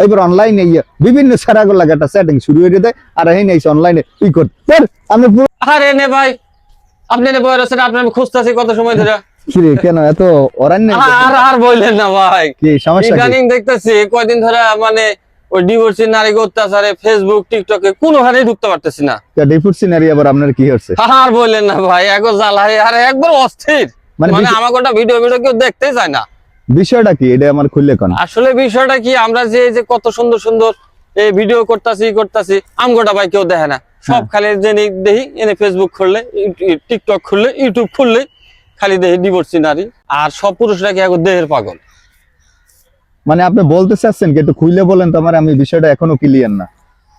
এবার অনলাইনে বিভিন্ন সারাগুলো লাগে একটা সেটিং শুরু হয়ে দেয় আর এই নেই অনলাইনে ই করতে আমি আরে নে ভাই আপনি নে বয়স আছে আপনি আমি খুঁজতেছি কত সময় ধরে কি রে কেন এত অরণ্য আর বললেন না ভাই কি সমস্যা কি ইদানিং দেখতেছি কয়দিন ধরে মানে ওই ডিভোর্সি নারী অত্যাচারে ফেসবুক টিকটকে কোনোখানে ঢুকতে পারতেছি না ডিফুট সিনারি আবার আপনার কি হচ্ছে আর বললেন না ভাই একবার জ্বালাই আর একবার অস্থির মানে আমার গোটা ভিডিও কেউ দেখতে চায় না বিষয়টা কি এটা আমার খুললে কোন আসলে বিষয়টা কি আমরা যে কত সুন্দর সুন্দর এই ভিডিও করতেছি আমগোটা ভাই কেউ দেখে না সব খালি দেখি এনে ফেসবুক খুললে টিকটক খুললে ইউটিউব খুললে খালি দেখি ডিভোর্সি নারী আর সব পুরুষরা কি এখন দেহের পাগল মানে আপনি বলতে চাচ্ছেন কি একটু খুলে বলেন তো আমার আমি বিষয়টা এখনো ক্লিয়ার না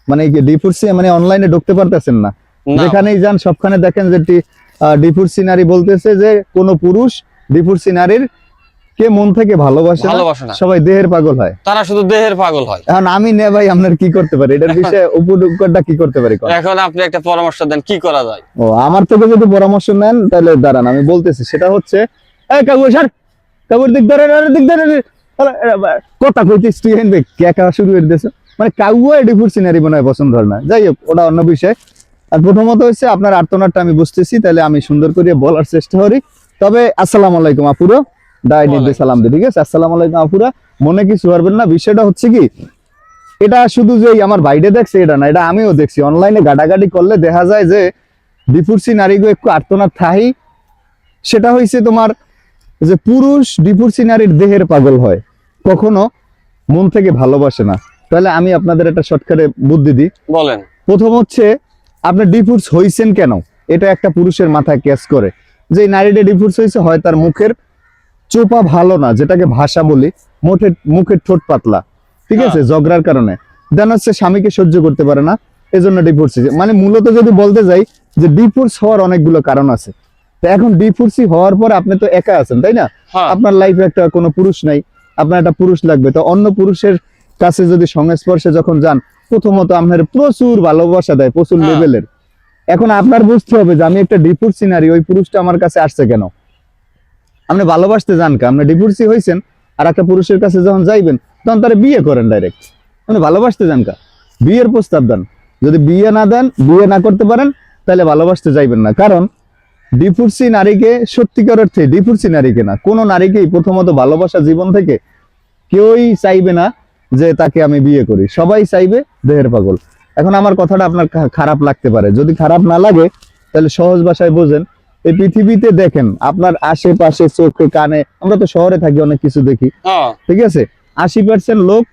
মানে কি ডিফুটসি মানে অনলাইনে ঢুকতে পারতেছেন না যেখানেই যান সবখানে দেখেন যে ডিফুটসি নারী বলতেছে যে কোন পুরুষ ডিফুটসি নারীর কে মন থেকে ভালোবাসে না সবাই দেহের পাগল হয় তারা শুধু দেহের পাগল হয় এখন আমি নে ভাই আপনার কি করতে পারি এটার বিষয়ে উপযোগটা কি করতে পারি এখন আপনি একটা পরামর্শ দেন কি করা যায় ও আমার থেকে যদি পরামর্শ নেন তাহলে দাঁড়ান আমি বলতেছি সেটা হচ্ছে এই কাবু স্যার কাবুর দিক ধরে কথা কইতেছ তুই হেনবে কেকা শুরু করে দিয়েছে মানে কাউয়া ডিফুট সিনারি মনে হয় পছন্দ হয় না যাই হোক ওটা অন্য বিষয় আর প্রথমত হচ্ছে আপনার আর্তনাটটা আমি বুঝতেছি তাহলে আমি সুন্দর করে বলার চেষ্টা করি তবে আসসালামু আলাইকুম আপুরা ডাই নির্দেশ সালাম দিই ঠিক আছে আসসালামু আলাইকুম আপুরা মনে কিছু পারবেন না বিষয়টা হচ্ছে কি এটা শুধু যে আমার বাইরে দেখছে এটা না এটা আমিও দেখছি অনলাইনে গাটাগাটি করলে দেখা যায় যে ডিফুটসি নারীগো একটু আর্তনাট থাই সেটা হইছে তোমার যে পুরুষ ডিফুটসি নারীর দেহের পাগল হয় কখনো মন থেকে ভালোবাসে না তাহলে আমি আপনাদের একটা শর্টকাটে বুদ্ধি দিই বলেন প্রথম হচ্ছে আপনি ডিফুটস হইছেন কেন এটা একটা পুরুষের মাথায় ক্যাচ করে যে নারীটা ডিফুটস হয়েছে হয় তার মুখের চোপা ভালো না যেটাকে ভাষা বলি মুখের ঠোঁট পাতলা ঠিক আছে ঝগড়ার কারণে দেন হচ্ছে স্বামীকে সহ্য করতে পারে না এজন্য ডিভোর্স মানে মূলত যদি বলতে যাই যে ডিভোর্স হওয়ার অনেকগুলো কারণ আছে তো এখন ডিভোর্সি হওয়ার পর আপনি তো একা আছেন তাই না আপনার লাইফে একটা কোনো পুরুষ নাই আপনার একটা পুরুষ লাগবে তো অন্য পুরুষের কাছে যদি সংস্পর্শে যখন যান প্রথমত আপনার প্রচুর ভালোবাসা দেয় প্রচুর লেভেলের এখন আপনার বুঝতে হবে যে আমি একটা ডিভোর্সি নারী ওই পুরুষটা আমার কাছে আসছে কেন আপনি ভালোবাসতে যান কা আপনি ডিভোর্সি হয়েছেন আর একটা পুরুষের কাছে যখন যাইবেন তখন তারা বিয়ে করেন ডাইরেক্ট আপনি ভালোবাসতে যান কা বিয়ের প্রস্তাব দেন যদি বিয়ে না দেন বিয়ে না করতে পারেন তাহলে ভালোবাসতে যাইবেন না কারণ ডিভোর্সি নারীকে সত্যিকার অর্থে ডিভোর্সি নারীকে না কোনো নারীকেই প্রথমত ভালোবাসা জীবন থেকে কেউই চাইবে না যে তাকে আমি বিয়ে করি সবাই চাইবে দেহের পাগল এখন আমার কথাটা আপনার খারাপ লাগতে পারে যদি খারাপ না লাগে তাহলে সহজ ভাষায় বোঝেন এই পৃথিবীতে দেখেন আপনার আশেপাশে চোখে কানে আমরা তো শহরে থাকি অনেক কিছু দেখি ঠিক আছে 80% লোক